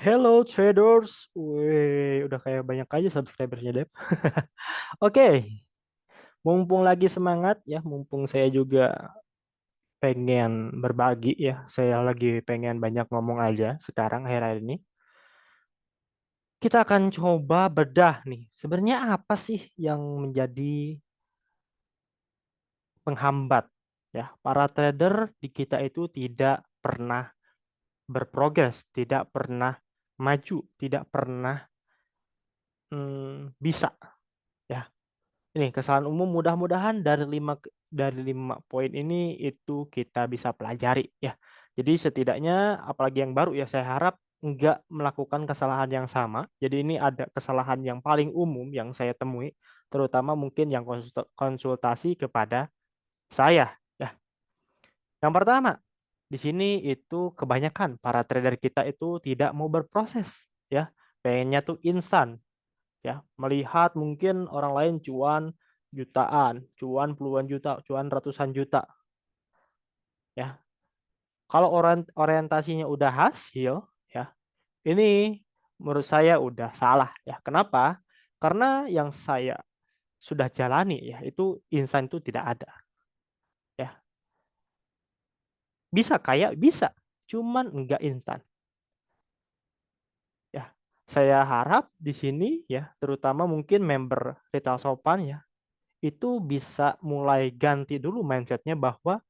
Hello traders, wih, udah kayak banyak aja subscribernya Dep. Oke, mumpung lagi semangat ya, mumpung saya juga pengen berbagi ya, saya lagi pengen banyak ngomong aja sekarang akhir-akhir ini. Kita akan coba bedah nih, sebenarnya apa sih yang menjadi penghambat ya para trader di kita itu tidak pernah berprogres, tidak pernah maju, tidak pernah bisa ya. Ini kesalahan umum mudah-mudahan dari lima poin ini itu kita bisa pelajari ya. Jadi setidaknya apalagi yang baru ya saya harap nggak melakukan kesalahan yang sama. Jadi ini ada kesalahan yang paling umum yang saya temui, terutama mungkin yang konsultasi kepada saya ya. Yang pertama, di sini itu kebanyakan para trader kita itu tidak mau berproses ya. Pengennya tuh instan ya, melihat mungkin orang lain cuan jutaan, cuan puluhan juta, cuan ratusan juta ya. Kalau orientasinya udah hasil ya, ini menurut saya udah salah ya. Kenapa? Karena yang saya sudah jalani ya, itu instan itu tidak ada ya. Bisa kaya bisa, cuman enggak instan ya. Saya harap di sini ya, terutama mungkin member Retail Sopan ya, itu bisa mulai ganti dulu mindsetnya bahwa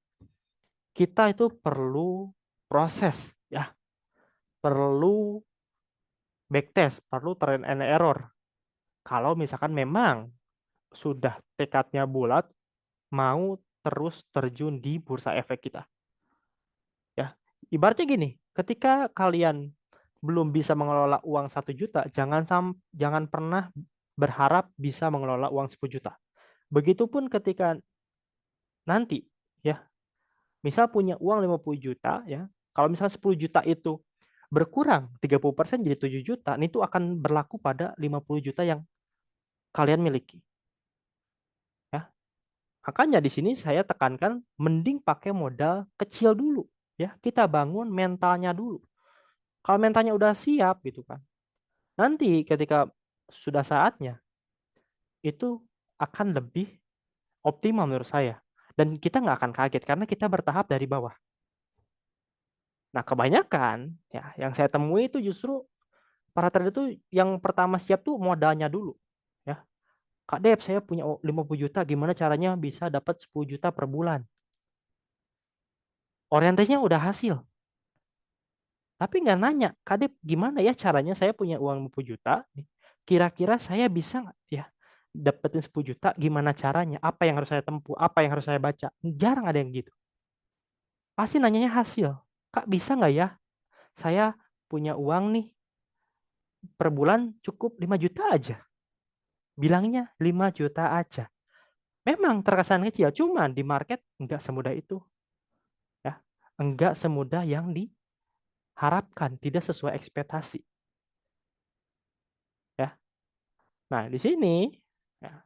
kita itu perlu proses ya, perlu backtest, perlu trial and error. Kalau misalkan memang sudah tekadnya bulat, mau terus terjun di bursa efek kita. Ya, ibaratnya gini, ketika kalian belum bisa mengelola uang 1 juta, jangan pernah berharap bisa mengelola uang 10 juta. Begitupun ketika nanti ya, misal punya uang 50 juta ya, kalau misal 10 juta itu berkurang 30% jadi 7 juta, itu akan berlaku pada 50 juta yang kalian miliki ya. Makanya di sini saya tekankan mending pakai modal kecil dulu ya. Kita bangun mentalnya dulu. Kalau mentalnya udah siap gitu kan. Nanti ketika sudah saatnya itu akan lebih optimal menurut saya. Dan kita nggak akan kaget karena kita bertahap dari bawah. Nah, kebanyakan ya yang saya temui itu justru para trader itu yang pertama siap tuh modalnya dulu ya. Kak Dep, saya punya 50 juta, gimana caranya bisa dapat 10 juta per bulan? Orientasinya udah hasil, tapi nggak nanya, Kak Dep, gimana ya caranya saya punya uang 50 juta, kira-kira saya bisa nggak ya dapetin 10 juta, gimana caranya? Apa yang harus saya tempuh? Apa yang harus saya baca? Jarang ada yang gitu. Pasti nanyanya hasil. Kak, bisa nggak ya saya punya uang nih per bulan cukup 5 juta aja. Bilangnya 5 juta aja. Memang terkesan kecil, cuman di market nggak semudah itu ya. Enggak semudah yang diharapkan, tidak sesuai ekspektasi ya. Nah, di sini ya,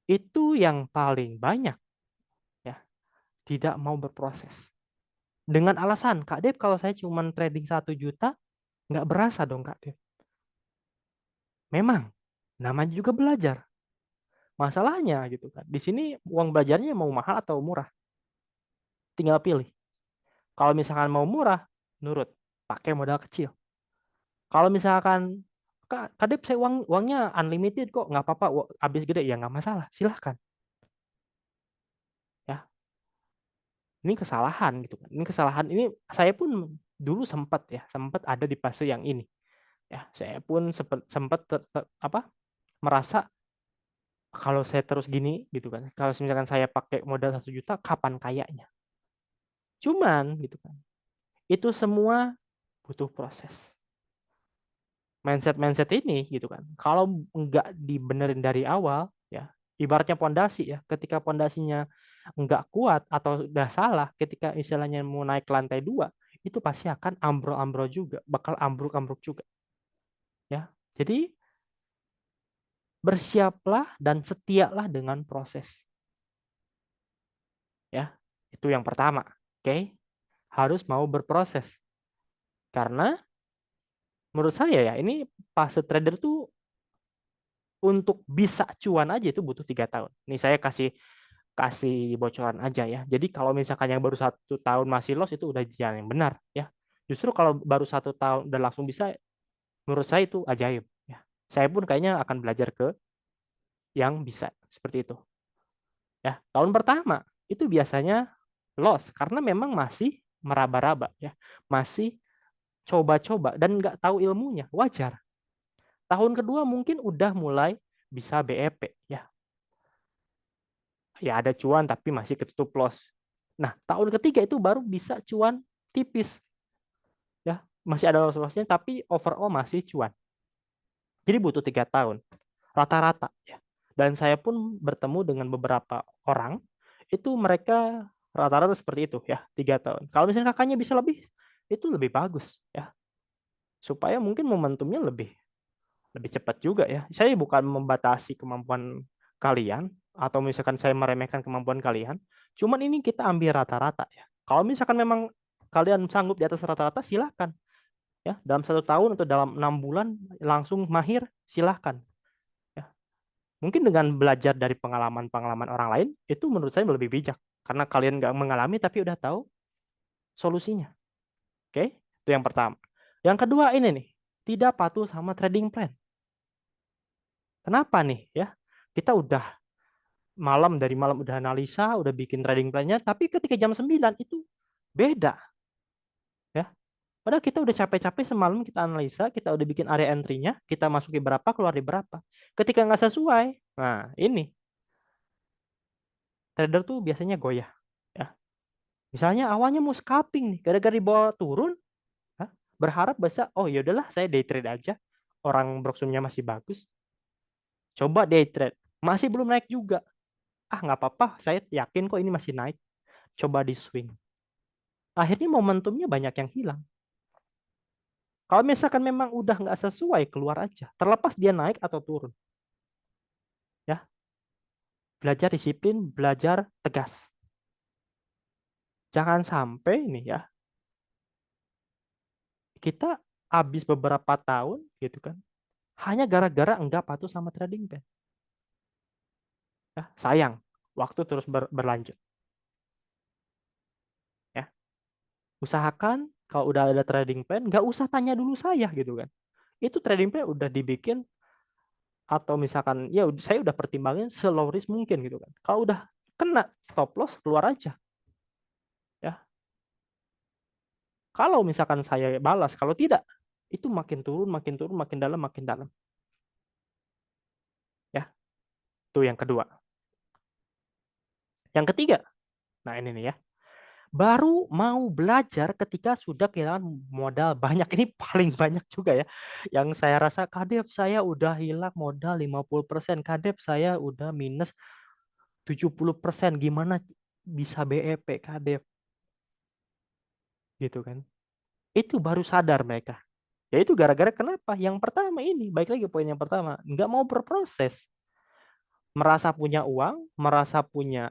itu yang paling banyak ya, tidak mau berproses. Dengan alasan, Kak Dep, kalau saya cuma trading 1 juta, nggak berasa dong Kak Dep. Memang, namanya juga belajar. Masalahnya gitu kan. Di sini uang belajarnya mau mahal atau murah. Tinggal pilih. Kalau misalkan mau murah, nurut. Pakai modal kecil. Kalau misalkan Kak Dep, saya uangnya unlimited kok, nggak apa-apa, habis gede ya nggak masalah, silahkan. Ya, ini kesalahan gitu kan. Ini kesalahan ini saya pun dulu sempat ada di fase yang ini. Ya, saya pun sempat apa merasa kalau saya terus gini gitu kan. Kalau misalkan saya pakai modal 1 juta, kapan kayaknya? Cuman gitu kan. Itu semua butuh proses. Mindset-mindset ini gitu kan. Kalau nggak dibenerin dari awal ya, ibaratnya pondasi ya, ketika pondasinya nggak kuat atau udah salah, ketika istilahnya mau naik ke lantai 2, itu pasti akan ambrol-ambrol juga, bakal ambruk-ambruk juga ya. Jadi bersiaplah dan setialah dengan proses ya. Itu yang pertama. Oke, harus mau berproses karena menurut saya ya, ini fase trader tuh untuk bisa cuan aja itu butuh 3 tahun. Nih saya kasih kasih bocoran aja ya. Jadi kalau misalkan yang baru 1 tahun masih loss itu udah jalan yang benar ya. Justru kalau baru 1 tahun dan langsung bisa, menurut saya itu ajaib ya. Saya pun kayaknya akan belajar ke yang bisa seperti itu ya. Tahun pertama itu biasanya loss karena memang masih meraba-raba ya, masih coba-coba dan nggak tahu ilmunya, wajar. Tahun kedua mungkin udah mulai bisa BEP ya, ya ada cuan tapi masih ketutup loss. Nah, tahun ketiga itu baru bisa cuan tipis ya, masih ada loss-lossnya tapi overall masih cuan. Jadi butuh 3 tahun rata-rata ya. Dan saya pun bertemu dengan beberapa orang itu mereka rata-rata seperti itu ya, 3 tahun. Kalau misalnya kakaknya bisa lebih, itu lebih bagus ya, supaya mungkin momentumnya lebih lebih cepat juga ya. Saya bukan membatasi kemampuan kalian atau misalkan saya meremehkan kemampuan kalian. Cuman ini kita ambil rata-rata ya. Kalau misalkan memang kalian sanggup di atas rata-rata, silakan ya. Dalam 1 tahun atau dalam 6 bulan langsung mahir, silakan ya. Mungkin dengan belajar dari pengalaman-pengalaman orang lain itu menurut saya lebih bijak karena kalian nggak mengalami tapi udah tahu solusinya. Oke, itu yang pertama. Yang kedua ini nih, tidak patuh sama trading plan. Kenapa nih ya? Kita udah dari malam udah analisa, udah bikin trading plan-nya, tapi ketika jam 9 itu beda ya. Padahal kita udah capek-capek semalam kita analisa, kita udah bikin area entry-nya, kita masukin berapa, keluar di berapa. Ketika nggak sesuai, nah ini trader tuh biasanya goyah ya. Misalnya awalnya mau scalping nih, gara-gara dibawa turun, ya, berharap bisa, oh ya udahlah saya day trade aja. Orang broksumnya masih bagus. Coba day trade, masih belum naik juga. Ah nggak apa-apa, saya yakin kok ini masih naik. Coba di swing. Akhirnya momentumnya banyak yang hilang. Kalau misalkan memang udah nggak sesuai, keluar aja. Terlepas dia naik atau turun. Ya, belajar disiplin, belajar tegas. Jangan sampai nih ya, kita habis beberapa tahun gitu kan, hanya gara-gara enggak patuh sama trading plan. Ya, sayang, waktu terus berlanjut. Ya, usahakan kalau udah ada trading plan, nggak usah tanya dulu saya gitu kan. Itu trading plan udah dibikin atau misalkan ya saya udah pertimbangin slow risk mungkin gitu kan. Kalau udah kena stop loss keluar aja ya. Kalau misalkan saya balas, kalau tidak itu makin turun, makin turun, makin dalam, makin dalam ya. Itu yang kedua. Yang ketiga, nah ini nih ya. Baru mau belajar ketika sudah kehilangan modal banyak. Ini paling banyak juga ya. Yang saya rasa, Kadep saya udah hilang modal 50%. Kadep saya udah minus 70%. Gimana bisa BEP, Kadep? Gitu kan. Itu baru sadar mereka. Ya itu gara-gara kenapa? Yang pertama ini, baik lagi poin yang pertama. Nggak mau berproses. Merasa punya uang, merasa punya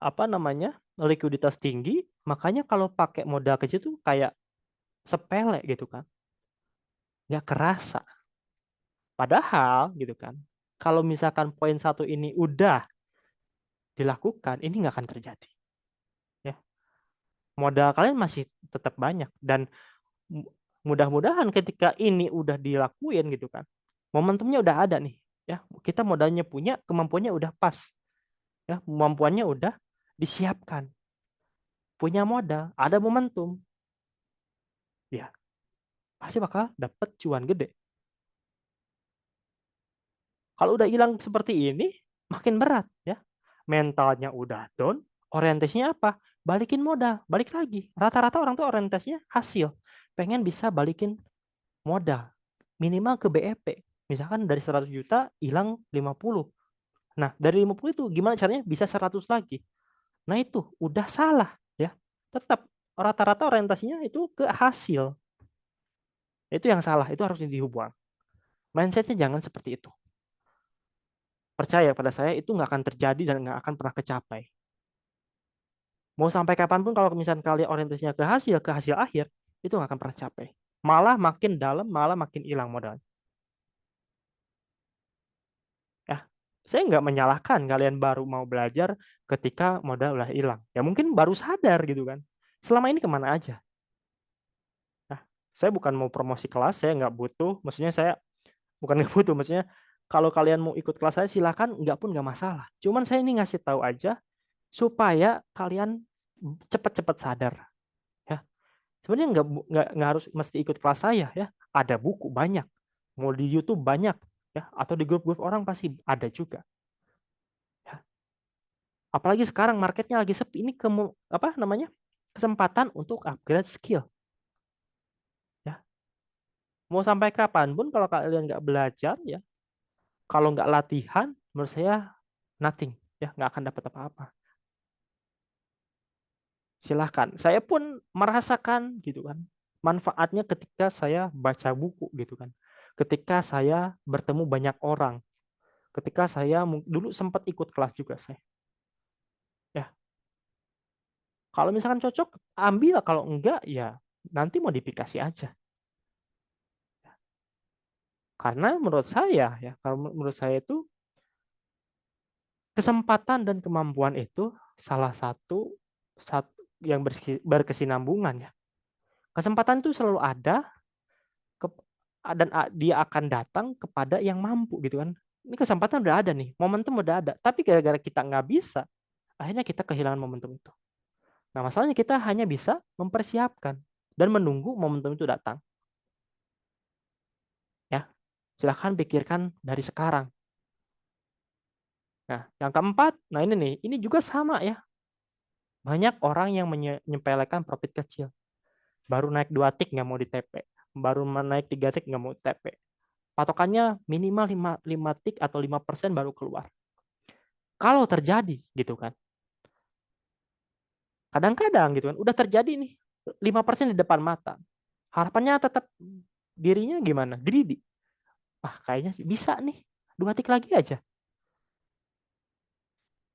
apa namanya likuiditas tinggi, makanya kalau pakai modal kecil tuh kayak sepele gitu kan, nggak kerasa. Padahal gitu kan, kalau misalkan poin satu ini udah dilakukan, ini nggak akan terjadi. Ya, modal kalian masih tetap banyak dan mudah-mudahan ketika ini udah dilakuin gitu kan, momentumnya udah ada nih. Ya, kita modalnya punya, kemampuannya udah pas. Ya, kemampuannya udah disiapkan. Punya modal, ada momentum. Ya, pasti bakal dapet cuan gede. Kalau udah hilang seperti ini, makin berat ya. Mentalnya udah down, orientasinya apa? Balikin modal, balik lagi. Rata-rata orang tuh orientasinya hasil. Pengen bisa balikin modal. Minimal ke BEP. Misalkan dari 100 juta hilang 50. Nah, dari 50 itu gimana caranya bisa 100 lagi? Nah, itu udah salah ya. Tetap rata-rata orientasinya itu ke hasil. Itu yang salah, itu harus dihubung. Mindsetnya jangan seperti itu. Percaya pada saya itu nggak akan terjadi dan nggak akan pernah kecapai. Mau sampai kapanpun kalau misalnya kalian orientasinya ke hasil akhir, itu nggak akan pernah capai. Malah makin dalam, malah makin hilang modal. Ya, saya nggak menyalahkan kalian baru mau belajar ketika modal udah hilang. Ya mungkin baru sadar gitu kan. Selama ini kemana aja? Nah, saya bukan mau promosi kelas, saya nggak butuh. Maksudnya saya bukan nggak butuh, maksudnya kalau kalian mau ikut kelas saya silakan, nggak pun nggak masalah. Cuman saya ini ngasih tahu aja supaya kalian cepat-cepat sadar. Ya, sebenarnya nggak harus mesti ikut kelas saya ya. Ada buku banyak, mau di YouTube banyak ya, atau di grup-grup orang pasti ada juga. Ya. Apalagi sekarang marketnya lagi sepi, ini apa namanya, kesempatan untuk upgrade skill. Ya, mau sampai kapan pun kalau kalian nggak belajar ya, kalau nggak latihan, menurut saya nothing ya, nggak akan dapat apa-apa. Silahkan. Saya pun merasakan gitu kan manfaatnya ketika saya baca buku gitu kan. Ketika saya bertemu banyak orang, ketika saya dulu sempat ikut kelas juga saya. Ya, kalau misalkan cocok ambil, kalau enggak ya nanti modifikasi aja. Karena menurut saya ya, kalau menurut saya itu kesempatan dan kemampuan itu salah satu yang berkesinambungan ya. Kesempatan itu selalu ada, dan dia akan datang kepada yang mampu gitu kan. Ini kesempatan udah ada nih, momentum udah ada, tapi gara-gara kita nggak bisa, akhirnya kita kehilangan momentum itu. Nah, masalahnya kita hanya bisa mempersiapkan dan menunggu momentum itu datang. Ya, silahkan pikirkan dari sekarang. Nah, yang keempat, nah ini nih, ini juga sama ya. Banyak orang yang menyepelekan profit kecil. Baru naik 2 tik nggak mau di TP. Baru naik 3 tik nggak mau TP. Patokannya minimal 5 tik atau 5% baru keluar. Kalau terjadi gitu kan, kadang-kadang gitu kan, udah terjadi nih 5% di depan mata. Harapannya tetap dirinya gimana? Greedy. Ah, kayaknya bisa nih. 2 tik lagi aja.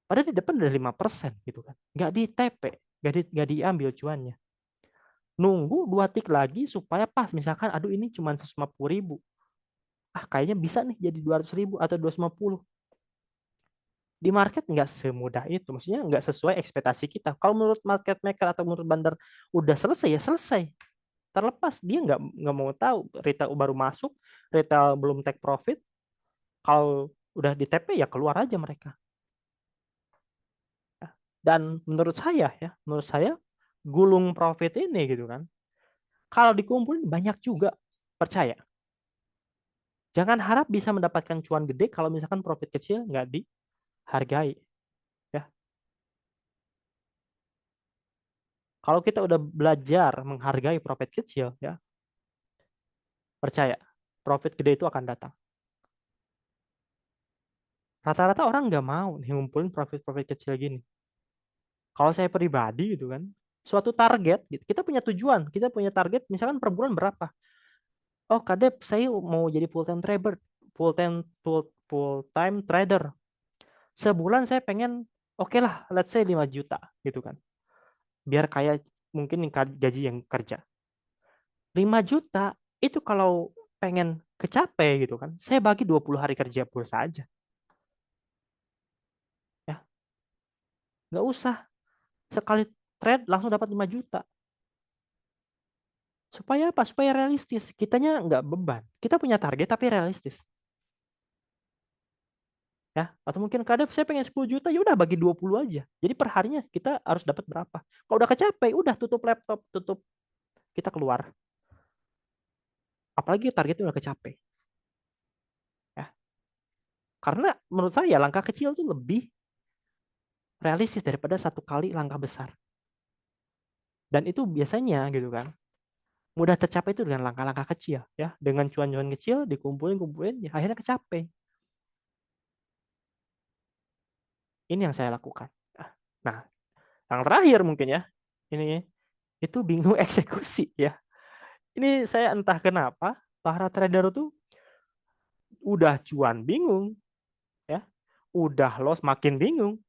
Padahal di depan udah 5% gitu kan. Nggak di TP, nggak diambil cuannya. Nunggu 2 tik lagi supaya pas. Misalkan, aduh ini cuma 150.000. Ah, kayaknya bisa nih jadi 200.000 atau 250. Di market nggak semudah itu. Maksudnya nggak sesuai ekspektasi kita. Kalau menurut market maker atau menurut bandar udah selesai ya selesai. Terlepas dia nggak mau tahu retail baru masuk, retail belum take profit. Kalau udah di TP ya keluar aja mereka. Dan menurut saya gulung profit ini gitu kan, kalau dikumpulin banyak juga, percaya. Jangan harap bisa mendapatkan cuan gede kalau misalkan profit kecil nggak dihargai. Ya, kalau kita udah belajar menghargai profit kecil, ya percaya, profit gede itu akan datang. Rata-rata orang nggak mau nih ngumpulin profit-profit kecil gini. Kalau saya pribadi gitu kan, suatu target, gitu, kita punya tujuan, kita punya target, misalkan per bulan berapa. Oh, Kadep, saya mau jadi full time trader, full time trader. Sebulan saya pengen, oke lah, let's say 5 juta gitu kan. Biar kayak mungkin gaji yang kerja. 5 juta itu kalau pengen kecape gitu kan, saya bagi 20 hari kerja pulsa aja. Ya, nggak usah sekali trade langsung dapat 5 juta. Supaya apa? Supaya realistis. Kitanya nggak beban. Kita punya target tapi realistis. Ya, atau mungkin kadang saya pengen 10 juta, ya udah bagi 20 aja. Jadi per harinya kita harus dapat berapa. Kalau udah kecapai, udah tutup laptop, tutup, kita keluar. Apalagi targetnya udah kecapai. Ya. Karena menurut saya langkah kecil itu lebih realistis daripada satu kali langkah besar. Dan itu biasanya gitu kan, mudah tercapai itu dengan langkah-langkah kecil ya, dengan cuan-cuan kecil dikumpulin-kumpulin ya akhirnya kecapai. Ini yang saya lakukan. Nah, yang terakhir mungkin ya, ini itu bingung eksekusi ya. Ini saya entah kenapa para trader itu udah cuan bingung ya, udah loss makin bingung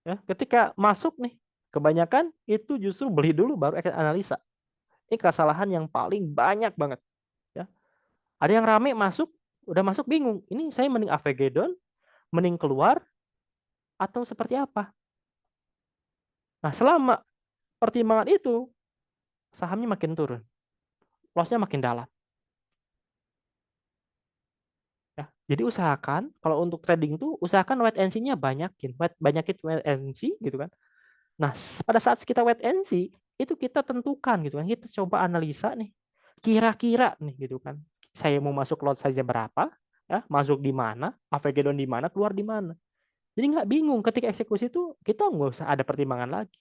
ya. Ketika masuk nih, kebanyakan itu justru beli dulu baru analisa. Ini kesalahan yang paling banyak banget ya. Ada yang rame masuk, udah masuk bingung. Ini saya mending AVG down, mending keluar atau seperti apa? Nah, selama pertimbangan itu sahamnya makin turun, loss-nya makin dalam. Ya. Jadi usahakan kalau untuk trading tuh usahakan wait and see-nya banyakin wait and see gitu kan. Nah, pada saat kita wait and see itu kita tentukan gitu kan. Kita coba analisa nih. Kira-kira nih gitu kan. Saya mau masuk lot saja berapa, ya, masuk di mana, AVG down di mana, keluar di mana. Jadi nggak bingung ketika eksekusi itu kita nggak usah ada pertimbangan lagi.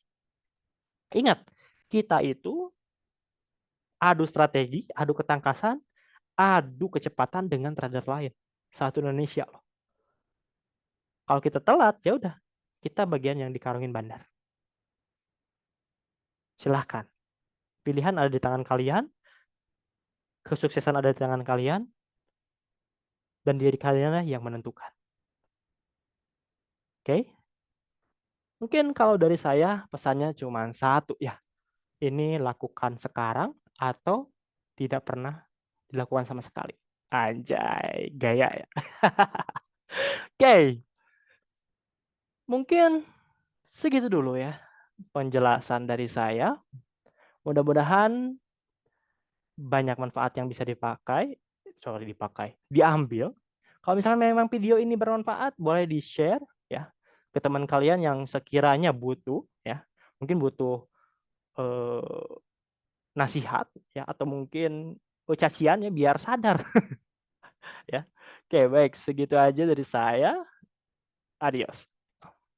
Ingat, kita itu adu strategi, adu ketangkasan, adu kecepatan dengan trader lain. Satu Indonesia loh. Kalau kita telat, ya udah, kita bagian yang dikarungin bandar. Silahkan. Pilihan ada di tangan kalian, kesuksesan ada di tangan kalian, dan diri kalian yang menentukan. Oke? Okay? Mungkin kalau dari saya pesannya cuma satu ya. Ini lakukan sekarang atau tidak pernah dilakukan sama sekali. Anjay, gaya ya. Oke, okay. Mungkin segitu dulu ya penjelasan dari saya. Mudah-mudahan banyak manfaat yang bisa diambil. Kalau misalnya memang video ini bermanfaat, boleh di-share ya ke teman kalian yang sekiranya butuh ya. Mungkin butuh eh, nasihat ya atau mungkin cacian ya biar sadar ya. Oke, baik, segitu aja dari saya. Adios.